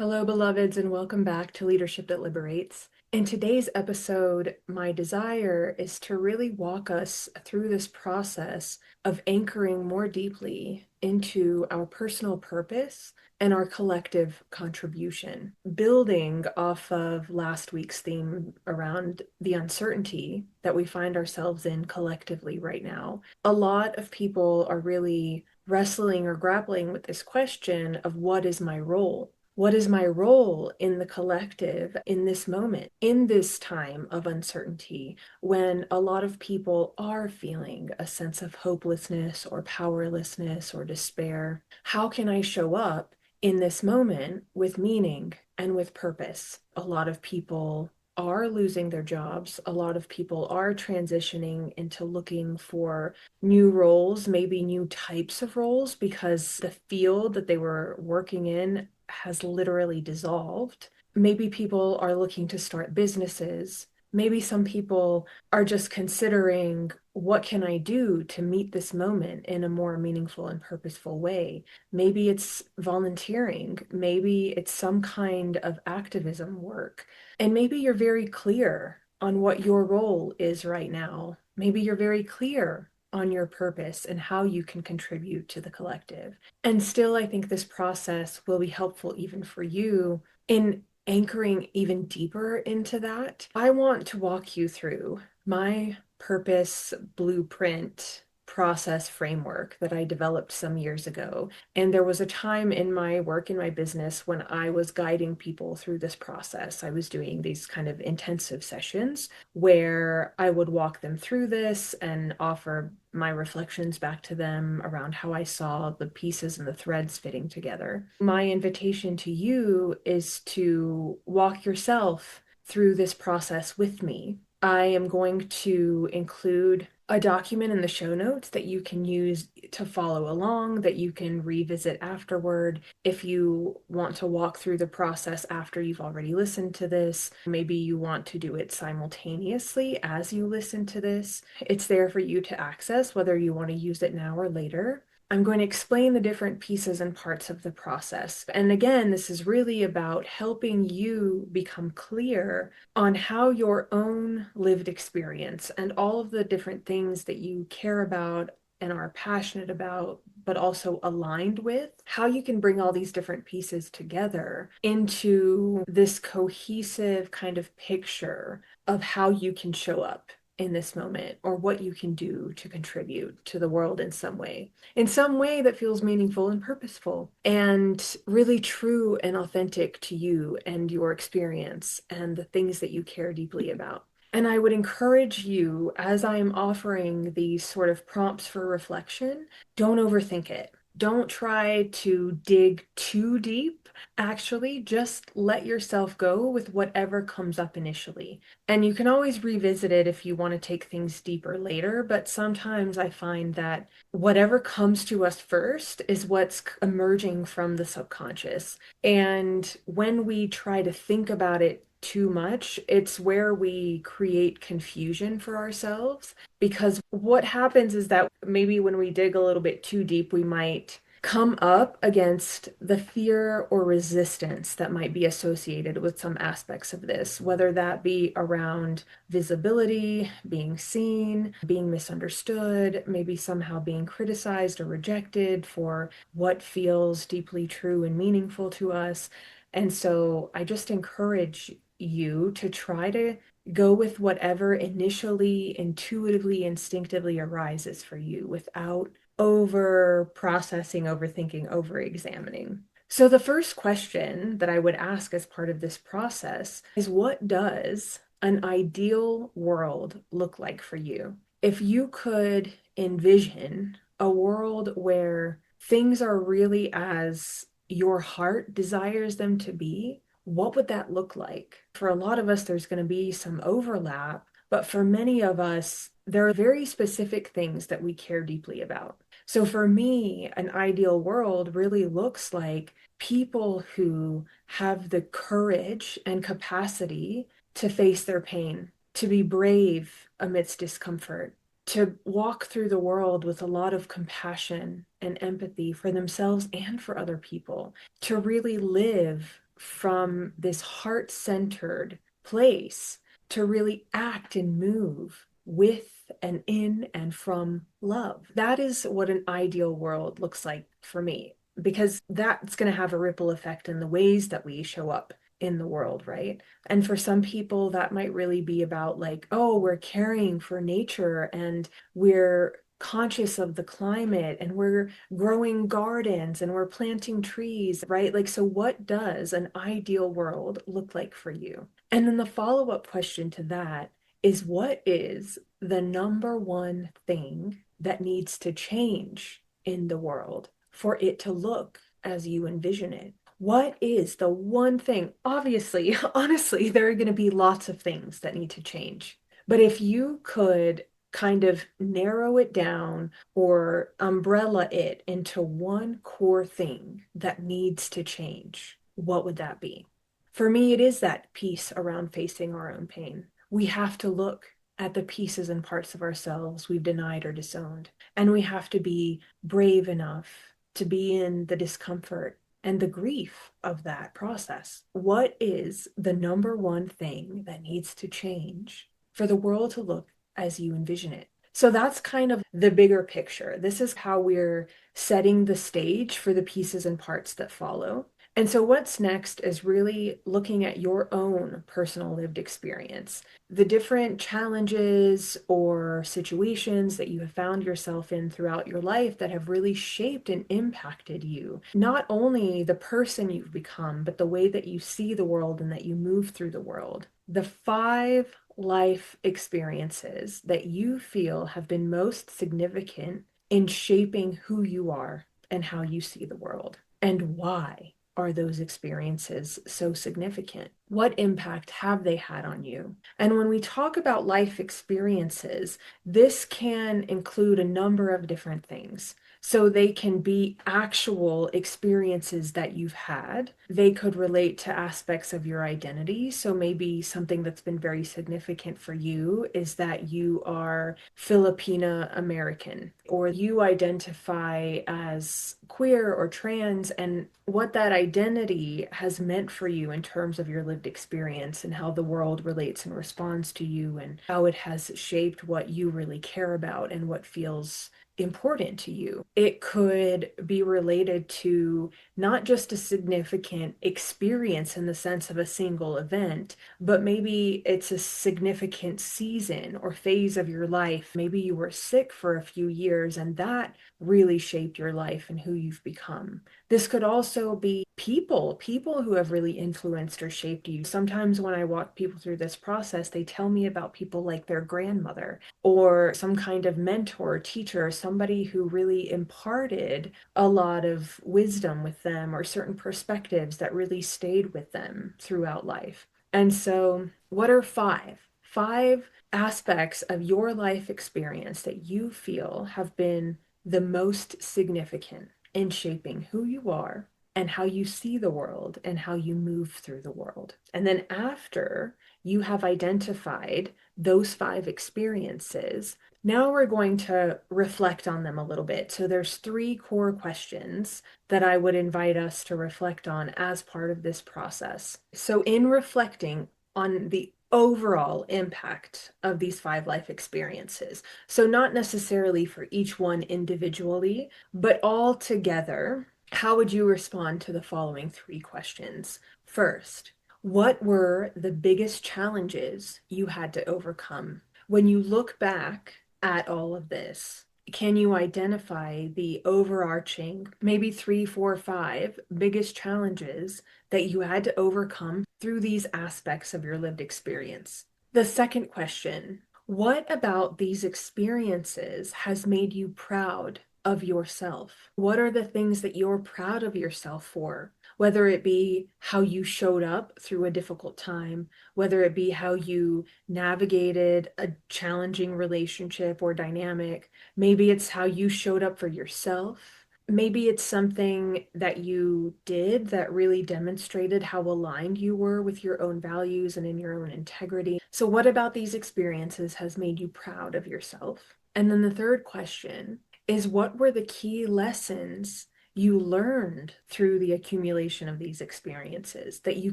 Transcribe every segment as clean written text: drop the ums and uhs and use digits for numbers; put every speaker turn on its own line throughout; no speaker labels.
Hello, beloveds, and welcome back to Leadership That Liberates. In today's episode, my desire is to really walk us through this process of anchoring more deeply into our personal purpose and our collective contribution, building off of last week's theme around the uncertainty that we find ourselves in collectively right now. A lot of people are really wrestling or grappling with this question of what is my role? What is my role in the collective in this moment, in this time of uncertainty, when a lot of people are feeling a sense of hopelessness or powerlessness or despair? How can I show up in this moment with meaning and with purpose? A lot of people are losing their jobs. A lot of people are transitioning into looking for new roles, maybe new types of roles, because the field that they were working in has literally dissolved. Maybe people are looking to start businesses. Maybe some people are just considering, what can I do to meet this moment in a more meaningful and purposeful way? Maybe it's volunteering. Maybe it's some kind of activism work. And maybe you're very clear on what your role is right now. Maybe you're very clear on your purpose and how you can contribute to the collective. And still, I think this process will be helpful even for you in anchoring even deeper into that. I want to walk you through my purpose blueprint process framework that I developed some years ago. And there was a time in my work, in my business, when I was guiding people through this process. I was doing these kind of intensive sessions where I would walk them through this and offer my reflections back to them around how I saw the pieces and the threads fitting together. My invitation to you is to walk yourself through this process with me. I am going to include a document in the show notes that you can use to follow along, that you can revisit afterward. If you want to walk through the process after you've already listened to this, maybe you want to do it simultaneously as you listen to this. It's there for you to access, whether you want to use it now or later. I'm going to explain the different pieces and parts of the process. And again, this is really about helping you become clear on how your own lived experience and all of the different things that you care about and are passionate about, but also aligned with, how you can bring all these different pieces together into this cohesive kind of picture of how you can show up in this moment, or what you can do to contribute to the world in some way that feels meaningful and purposeful and really true and authentic to you and your experience and the things that you care deeply about. And I would encourage you, as I am offering these sort of prompts for reflection, don't overthink it. Don't try to dig too deep. Actually, just let yourself go with whatever comes up initially. And you can always revisit it if you want to take things deeper later, but sometimes I find that whatever comes to us first is what's emerging from the subconscious. And when we try to think about it too much, it's where we create confusion for ourselves. Because what happens is that maybe when we dig a little bit too deep, we might come up against the fear or resistance that might be associated with some aspects of this, whether that be around visibility, being seen, being misunderstood, maybe somehow being criticized or rejected for what feels deeply true and meaningful to us. And so I just encourage you to try to go with whatever initially, intuitively, instinctively arises for you without over processing, overthinking, over examining. So, the first question that I would ask as part of this process is, what does an ideal world look like for you? If you could envision a world where things are really as your heart desires them to be, what would that look like? For a lot of us, there's going to be some overlap, but for many of us, there are very specific things that we care deeply about. So for me, an ideal world really looks like people who have the courage and capacity to face their pain, to be brave amidst discomfort, to walk through the world with a lot of compassion and empathy for themselves and for other people, to really live from this heart-centered place to really act and move with and in and from love. That is what an ideal world looks like for me, because that's going to have a ripple effect in the ways that we show up in the world, right? And for some people, that might really be about like, oh, we're caring for nature and we're conscious of the climate and we're growing gardens and we're planting trees, right? Like, so what does an ideal world look like for you? And then the follow-up question to that is, what is the number one thing that needs to change in the world for it to look as you envision it? What is the one thing? Obviously, honestly, there are going to be lots of things that need to change. But if you could kind of narrow it down or umbrella it into one core thing that needs to change, what would that be? For me, it is that piece around facing our own pain. We have to look at the pieces and parts of ourselves we've denied or disowned. And we have to be brave enough to be in the discomfort and the grief of that process. What is the number one thing that needs to change for the world to look as you envision it? So that's kind of the bigger picture. This is how we're setting the stage for the pieces and parts that follow. And so, what's next is really looking at your own personal lived experience, the different challenges or situations that you have found yourself in throughout your life that have really shaped and impacted you. Not only the person you've become, but the way that you see the world and that you move through the world. The 5 life experiences that you feel have been most significant in shaping who you are and how you see the world, and why are those experiences so significant? What impact have they had on you? And when we talk about life experiences, this can include a number of different things. So they can be actual experiences that you've had. They could relate to aspects of your identity. So maybe something that's been very significant for you is that you are Filipina American, or you identify as queer or trans, and what that identity has meant for you in terms of your lived experience and how the world relates and responds to you and how it has shaped what you really care about and what feels important to you. It could be related to not just a significant experience in the sense of a single event, but maybe it's a significant season or phase of your life. Maybe you were sick for a few years and that really shaped your life and who you've become. This could also be people who have really influenced or shaped you. Sometimes when I walk people through this process, they tell me about people like their grandmother or some kind of mentor, teacher, somebody who really imparted a lot of wisdom with them or certain perspectives that really stayed with them throughout life. And so, what are 5? 5 aspects of your life experience that you feel have been the most significant in shaping who you are and how you see the world and how you move through the world. And then after you have identified those 5 experiences, now we're going to reflect on them a little bit. So there's 3 core questions that I would invite us to reflect on as part of this process. So in reflecting on the overall impact of these 5 life experiences, so not necessarily for each one individually, but all together, how would you respond to the following 3 questions? First, what were the biggest challenges you had to overcome? When you look back at all of this, can you identify the overarching, maybe 3, 4, 5 biggest challenges that you had to overcome through these aspects of your lived experience? The second question, what about these experiences has made you proud of yourself? What are the things that you're proud of yourself for? Whether it be how you showed up through a difficult time, whether it be how you navigated a challenging relationship or dynamic, maybe it's how you showed up for yourself. Maybe it's something that you did that really demonstrated how aligned you were with your own values and in your own integrity. So, what about these experiences has made you proud of yourself? And then the third question is, what were the key lessons you learned through the accumulation of these experiences that you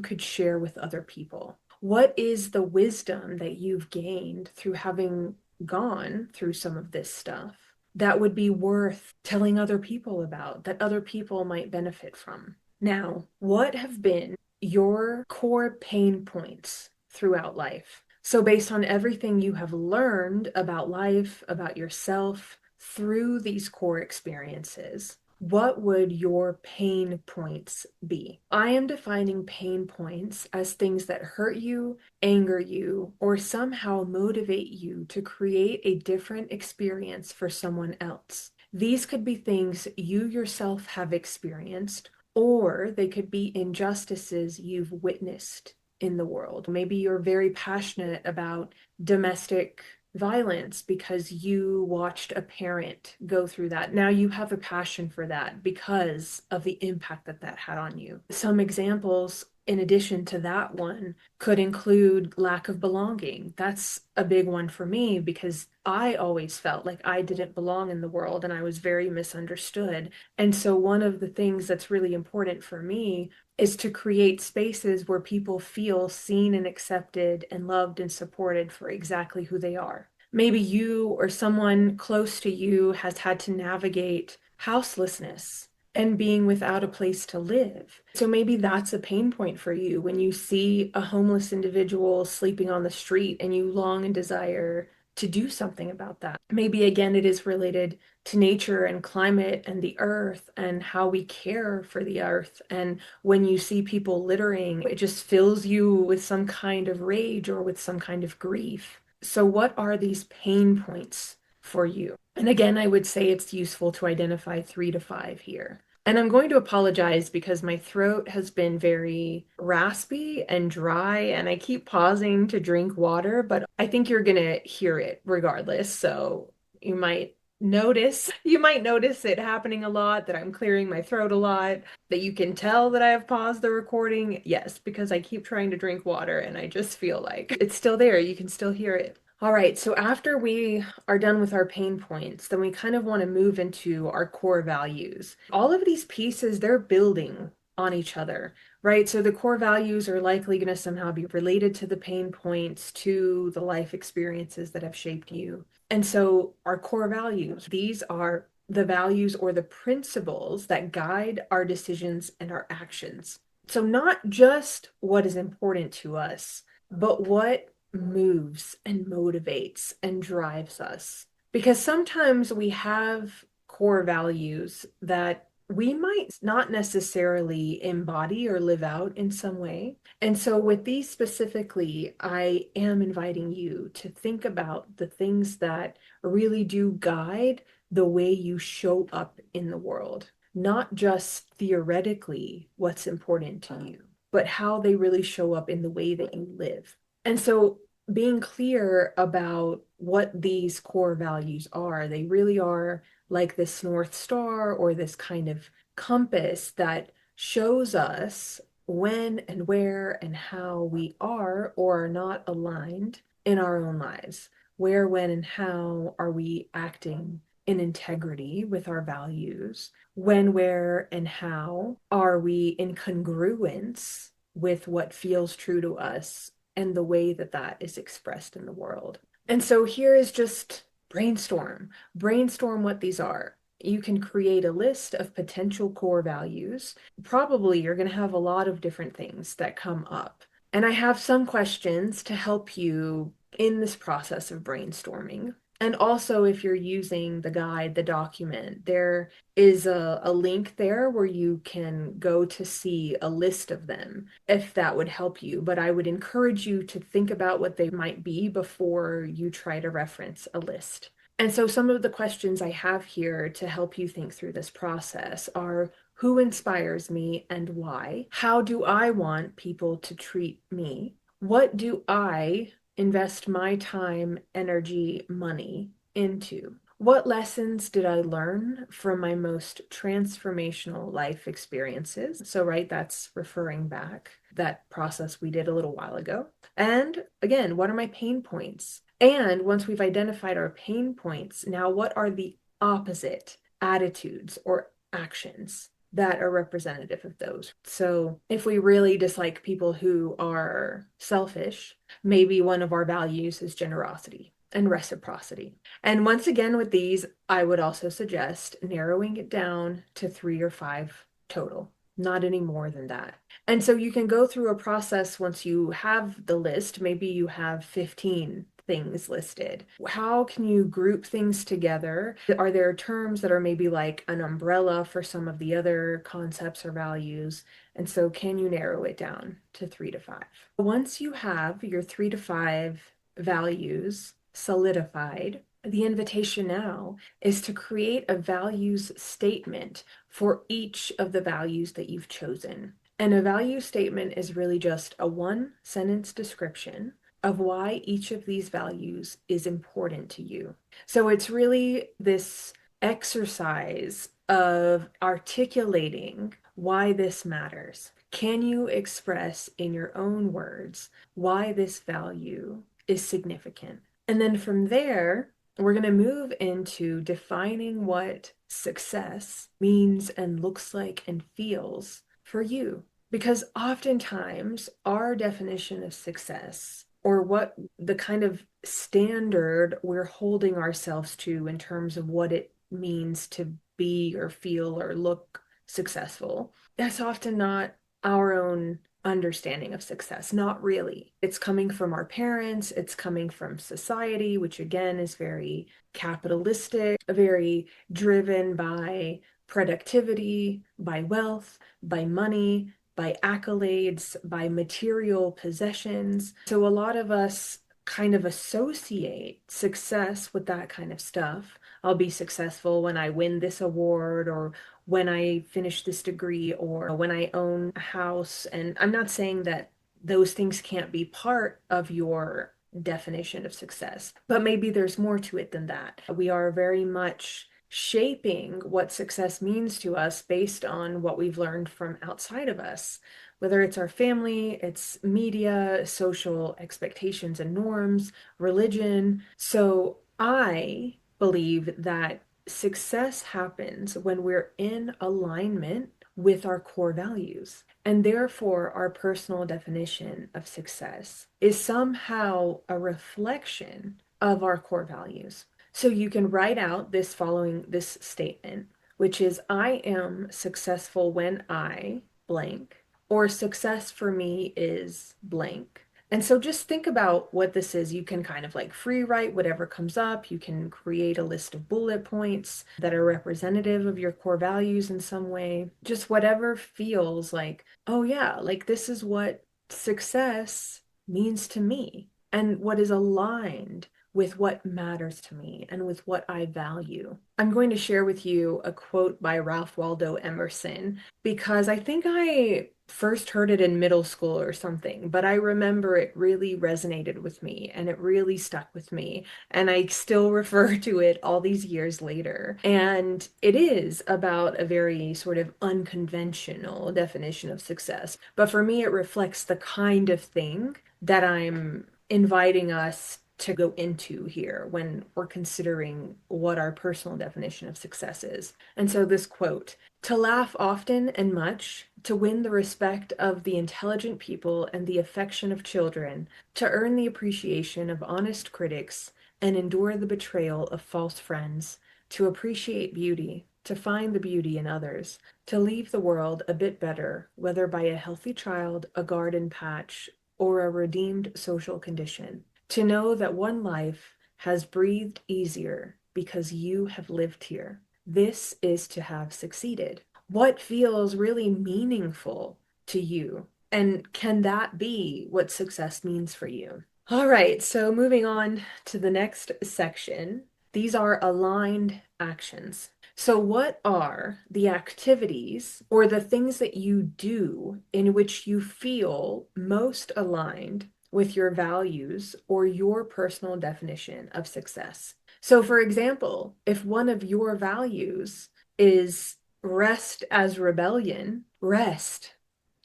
could share with other people? What is the wisdom that you've gained through having gone through some of this stuff that would be worth telling other people about, that other people might benefit from? Now, what have been your core pain points throughout life? So, based on everything you have learned about life, about yourself through these core experiences, what would your pain points be? I am defining pain points as things that hurt you, anger you, or somehow motivate you to create a different experience for someone else. These could be things you yourself have experienced, or they could be injustices you've witnessed in the world. Maybe you're very passionate about domestic violence because you watched a parent go through that. Now you have a passion for that because of the impact that that had on you. Some examples in addition to that one could include lack of belonging. That's a big one for me because I always felt like I didn't belong in the world and I was very misunderstood. And so one of the things that's really important for me is to create spaces where people feel seen and accepted and loved and supported for exactly who they are. Maybe you or someone close to you has had to navigate houselessness and being without a place to live. So maybe that's a pain point for you when you see a homeless individual sleeping on the street and you long and desire to do something about that. Maybe again, it is related to nature and climate and the earth and how we care for the earth. And when you see people littering, it just fills you with some kind of rage or with some kind of grief. So, what are these pain points for you? And again, I would say it's useful to identify 3 to 5 here. And I'm going to apologize because my throat has been very raspy and dry, and I keep pausing to drink water, but I think you're going to hear it regardless. So you might notice it happening a lot, that I'm clearing my throat a lot, that you can tell that I have paused the recording. Yes, because I keep trying to drink water and I just feel like it's still there. You can still hear it. All right, so after we are done with our pain points, then we kind of want to move into our core values. All of these pieces, they're building on each other, right? So the core values are likely going to somehow be related to the pain points, to the life experiences that have shaped you. And so our core values, these are the values or the principles that guide our decisions and our actions. So not just what is important to us, but what moves and motivates and drives us. Because sometimes we have core values that we might not necessarily embody or live out in some way. And so, with these specifically, I am inviting you to think about the things that really do guide the way you show up in the world, not just theoretically what's important to you, but how they really show up in the way that you live. And so being clear about what these core values are, they really are like this North Star or this kind of compass that shows us when and where and how we are or are not aligned in our own lives. Where, when, and how are we acting in integrity with our values? When, where, and how are we in congruence with what feels true to us and the way that that is expressed in the world? And so here is just brainstorm what these are. You can create a list of potential core values. Probably you're going to have a lot of different things that come up. And I have some questions to help you in this process of brainstorming. And also, if you're using the guide, the document, there is a link there where you can go to see a list of them if that would help you. But I would encourage you to think about what they might be before you try to reference a list. And so, some of the questions I have here to help you think through this process are: who inspires me and why? How do I want people to treat me? What do I invest my time, energy, money into? What lessons did I learn from my most transformational life experiences? So, right, that's referring back that process we did a little while ago. And again, what are my pain points? And once we've identified our pain points, now what are the opposite attitudes or actions that are representative of those. So if we really dislike people who are selfish, maybe one of our values is generosity and reciprocity. And once again, with these, I would also suggest narrowing it down to 3 or 5 total, not any more than that. And so you can go through a process once you have the list. Maybe you have 15 things listed. How can you group things together? Are there terms that are maybe like an umbrella for some of the other concepts or values? And so can you narrow it down to 3 to 5? Once you have your 3 to 5 values solidified, the invitation now is to create a values statement for each of the values that you've chosen. And a value statement is really just a one sentence description of why each of these values is important to you. So it's really this exercise of articulating why this matters. Can you express in your own words why this value is significant? And then from there, we're going to move into defining what success means and looks like and feels for you. Because oftentimes our definition of success, or what the kind of standard we're holding ourselves to in terms of what it means to be or feel or look successful, that's often not our own understanding of success. Not really. It's coming from our parents, it's coming from society, which again is very capitalistic, very driven by productivity, by wealth, by money, by accolades, by material possessions. So a lot of us kind of associate success with that kind of stuff. I'll be successful when I win this award, or when I finish this degree, or when I own a house. And I'm not saying that those things can't be part of your definition of success, but maybe there's more to it than that. We are very much shaping what success means to us based on what we've learned from outside of us, whether it's our family, it's media, social expectations and norms, religion. So I believe that success happens when we're in alignment with our core values. And therefore, our personal definition of success is somehow a reflection of our core values. So you can write out this following this statement, which is I am successful when I blank, or success for me is blank. And so just think about what this is. You can kind of like free write whatever comes up. You can create a list of bullet points that are representative of your core values in some way. Just whatever feels like, oh yeah, like this is what success means to me and what is aligned with what matters to me and with what I value. I'm going to share with you a quote by Ralph Waldo Emerson because I think I first heard it in middle school or something, but I remember it really resonated with me and it really stuck with me. And I still refer to it all these years later. And it is about a very sort of unconventional definition of success. But for me, it reflects the kind of thing that I'm inviting us to go into here when we're considering what our personal definition of success is. And so this quote, to laugh often and much, to win the respect of the intelligent people and the affection of children, to earn the appreciation of honest critics and endure the betrayal of false friends, to appreciate beauty, to find the beauty in others, to leave the world a bit better, whether by a healthy child, a garden patch, or a redeemed social condition. To know that one life has breathed easier because you have lived here. This is to have succeeded. What feels really meaningful to you? And can that be what success means for you? All right, so moving on to the next section. These are aligned actions. So, what are the activities or the things that you do in which you feel most aligned with your values or your personal definition of success? So, for example, if one of your values is rest as rebellion, rest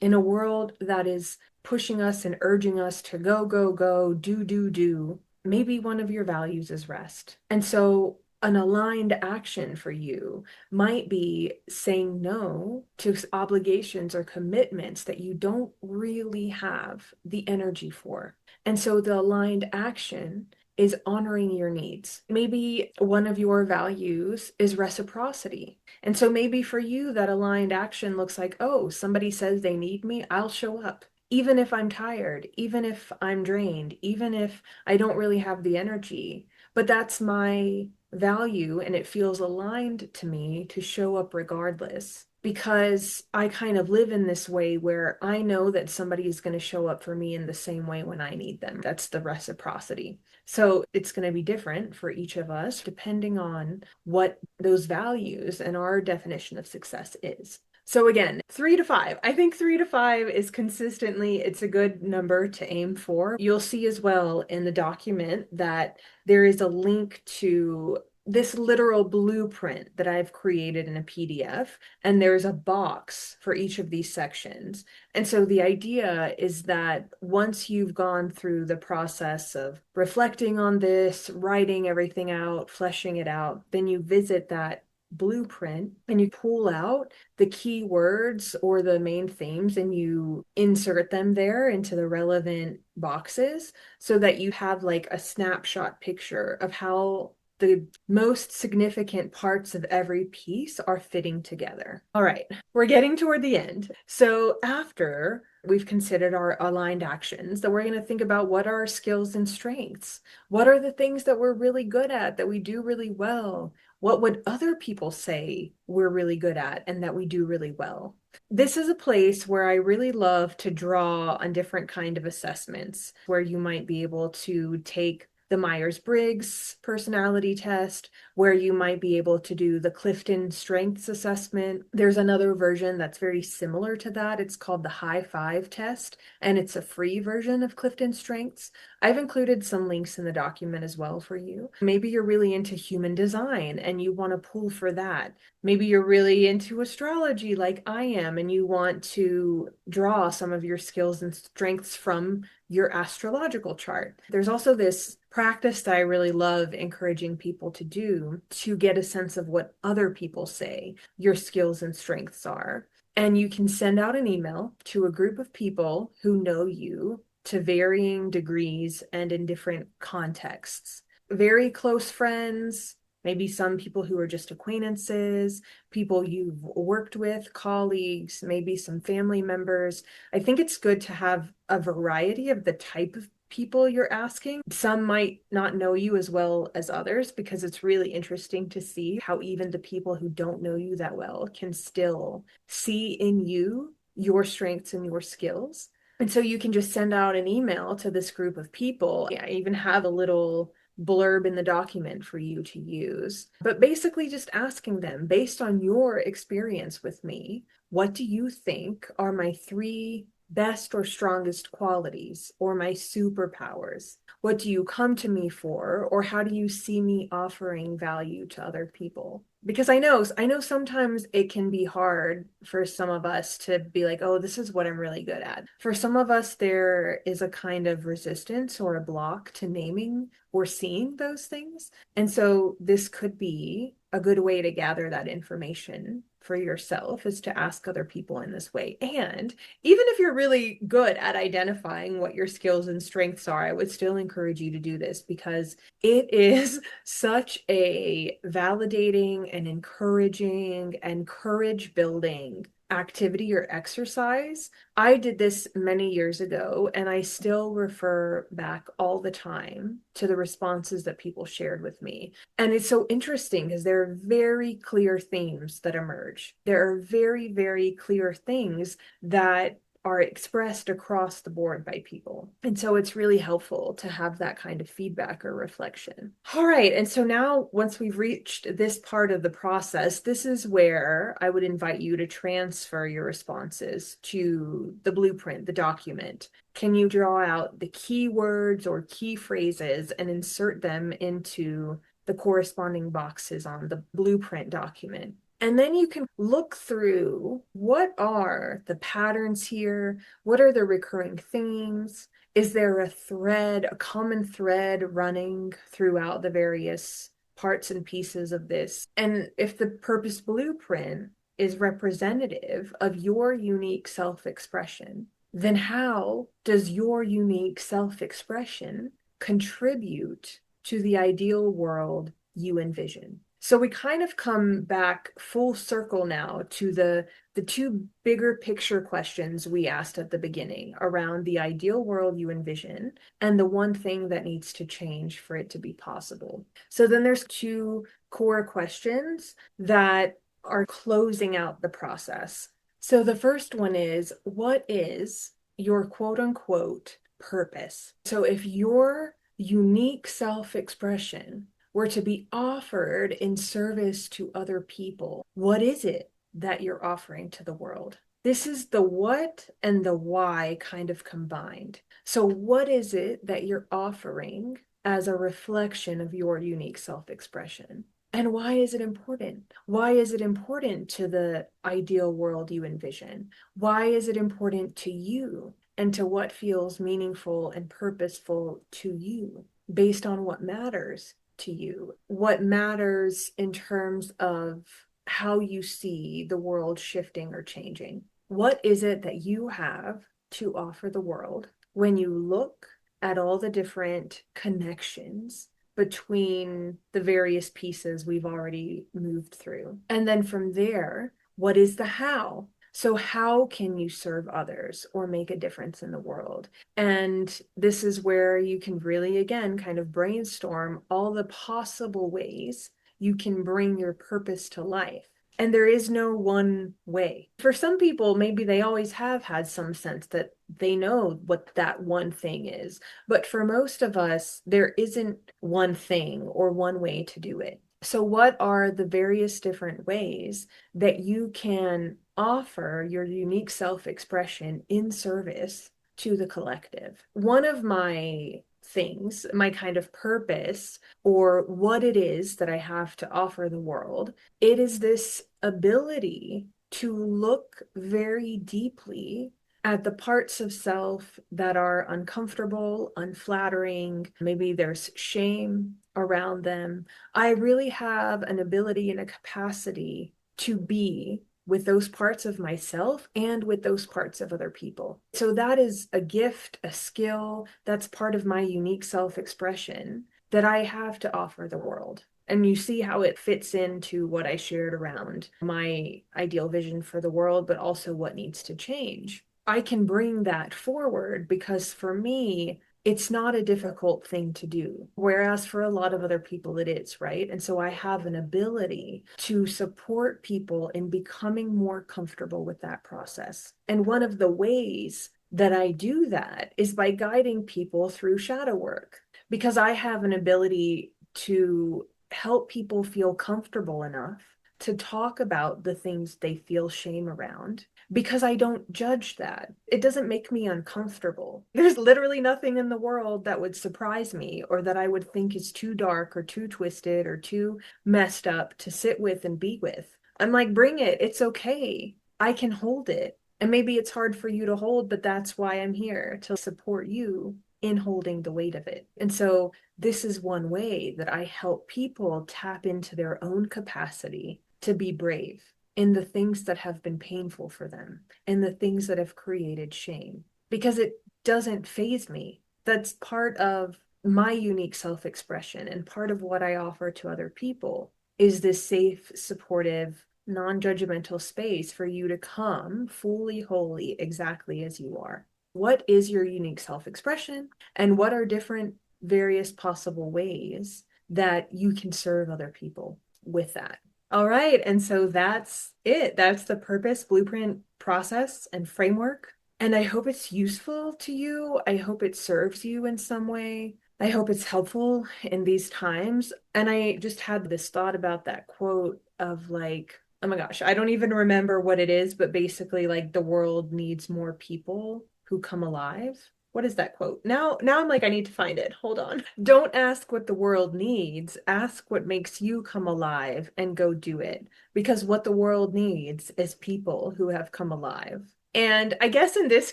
in a world that is pushing us and urging us to go, go, go, do, maybe one of your values is rest. And so An aligned action for you might be saying no to obligations or commitments that you don't really have the energy for. And so the aligned action is honoring your needs. Maybe one of your values is reciprocity. And so maybe for you, that aligned action looks like, oh, somebody says they need me, I'll show up. Even if I'm tired, even if I'm drained, even if I don't really have the energy, but that's my value and it feels aligned to me to show up regardless because I kind of live in this way where I know that somebody is going to show up for me in the same way when I need them. That's the reciprocity. So it's going to be different for each of us depending on what those values and our definition of success is. So again, 3 to 5. I think 3 to 5 is consistently, it's a good number to aim for. You'll see as well in the document that there is a link to this literal blueprint that I've created in a PDF, and there's a box for each of these sections. And so the idea is that once you've gone through the process of reflecting on this, writing everything out, fleshing it out, then you visit that blueprint and you pull out the key words or the main themes and you insert them there into the relevant boxes so that you have like a snapshot picture of how the most significant parts of every piece are fitting together. All right, we're getting toward the end. So after we've considered our aligned actions, that we're going to think about what are our skills and strengths. What are the things that we're really good at, that we do really well? What would other people say we're really good at and that we do really well? This is a place where I really love to draw on different kind of assessments where you might be able to take the Myers-Briggs personality test, where you might be able to do the Clifton Strengths Assessment. There's another version that's very similar to that. It's called the High Five test, and it's a free version of Clifton Strengths. I've included some links in the document as well for you. Maybe you're really into human design and you want to pull for that. Maybe you're really into astrology like I am, and you want to draw some of your skills and strengths from your astrological chart. There's also this practice that I really love encouraging people to do to get a sense of what other people say your skills and strengths are. And you can send out an email to a group of people who know you to varying degrees and in different contexts. Very close friends, maybe some people who are just acquaintances, people you've worked with, colleagues, maybe some family members. I think it's good to have a variety of the type of people you're asking. Some might not know you as well as others because it's really interesting to see how even the people who don't know you that well can still see in you your strengths and your skills. And so you can just send out an email to this group of people. I even have a little blurb in the document for you to use. But basically just asking them, based on your experience with me, what do you think are my 3 best or strongest qualities or my superpowers? What do you come to me for, or how do you see me offering value to other people? Because I know sometimes it can be hard for some of us to be like, oh, this is what I'm really good at. For some of us, there is a kind of resistance or a block to naming or seeing those things. And so this could be a good way to gather that information for yourself is to ask other people in this way. And even if you're really good at identifying what your skills and strengths are, I would still encourage you to do this because it is such a validating and encouraging and courage building activity or exercise. I did this many years ago, and I still refer back all the time to the responses that people shared with me. And it's so interesting because there are very clear themes that emerge. There are very, very clear things that are expressed across the board by people. And so it's really helpful to have that kind of feedback or reflection. All right. And so now, once we've reached this part of the process, this is where I would invite you to transfer your responses to the blueprint, the document. Can you draw out the key words or key phrases and insert them into the corresponding boxes on the blueprint document? And then you can look through what are the patterns here? What are the recurring themes? Is there a thread, a common thread running throughout the various parts and pieces of this. And if the purpose blueprint is representative of your unique self-expression, then how does your unique self-expression contribute to the ideal world you envision? So we kind of come back full circle now to the two bigger picture questions we asked at the beginning around the ideal world you envision and the one thing that needs to change for it to be possible. So then there's two core questions that are closing out the process. So the first one is, what is your quote unquote purpose? So if your unique self-expression were to be offered in service to other people, what is it that you're offering to the world? This is the what and the why kind of combined. So, what is it that you're offering as a reflection of your unique self expression? And why is it important? Why is it important to the ideal world you envision? Why is it important to you and to what feels meaningful and purposeful to you based on what matters to you? What matters in terms of how you see the world shifting or changing? What is it that you have to offer the world when you look at all the different connections between the various pieces we've already moved through? And then from there, what is the how? So, how can you serve others or make a difference in the world? And this is where you can really, again, kind of brainstorm all the possible ways you can bring your purpose to life. And there is no one way. For some people, maybe they always have had some sense that they know what that one thing is. But for most of us, there isn't one thing or one way to do it. So, what are the various different ways that you can offer your unique self-expression in service to the collective? One of my things, my kind of purpose, or what it is that I have to offer the world, it is this ability to look very deeply at the parts of self that are uncomfortable, unflattering, maybe there's shame around them. I really have an ability and a capacity to be with those parts of myself and with those parts of other people. So that is a gift, a skill, that's part of my unique self-expression that I have to offer the world. And you see how it fits into what I shared around my ideal vision for the world, but also what needs to change. I can bring that forward because for me, it's not a difficult thing to do, whereas for a lot of other people it is, right? And so I have an ability to support people in becoming more comfortable with that process. And one of the ways that I do that is by guiding people through shadow work, because I have an ability to help people feel comfortable enough to talk about the things they feel shame around because I don't judge that. It doesn't make me uncomfortable. There's literally nothing in the world that would surprise me or that I would think is too dark or too twisted or too messed up to sit with and be with. I'm like, bring it. It's okay. I can hold it. And maybe it's hard for you to hold, but that's why I'm here to support you in holding the weight of it. And so this is one way that I help people tap into their own capacity to be brave in the things that have been painful for them and the things that have created shame, because it doesn't faze me. That's part of my unique self-expression, and part of what I offer to other people is this safe, supportive, non-judgmental space for you to come fully, wholly, exactly as you are. What is your unique self-expression, and what are different various possible ways that you can serve other people with that? All right. And so that's it. That's the purpose, blueprint, process, and framework. And I hope it's useful to you. I hope it serves you in some way. I hope it's helpful in these times. And I just had this thought about that quote of like, oh my gosh, I don't even remember what it is, but basically like the world needs more people who come alive. What is that quote? Now I'm like, I need to find it. Hold on. Don't ask what the world needs. Ask what makes you come alive and go do it. Because what the world needs is people who have come alive. And I guess in this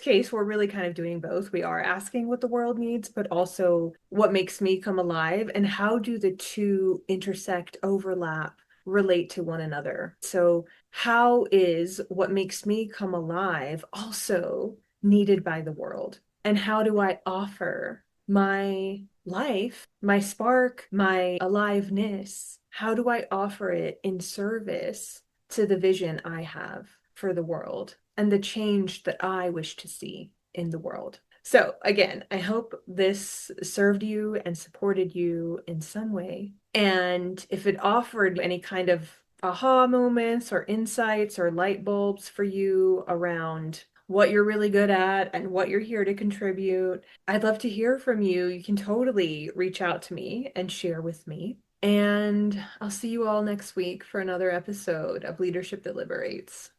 case, we're really kind of doing both. We are asking what the world needs, but also what makes me come alive, and how do the two intersect, overlap, relate to one another. So, how is what makes me come alive also needed by the world? And how do I offer my life, my spark, my aliveness? How do I offer it in service to the vision I have for the world and the change that I wish to see in the world? So, again, I hope this served you and supported you in some way. And if it offered any kind of aha moments or insights or light bulbs for you around what you're really good at and what you're here to contribute, I'd love to hear from you. You can totally reach out to me and share with me. And I'll see you all next week for another episode of Leadership That Liberates.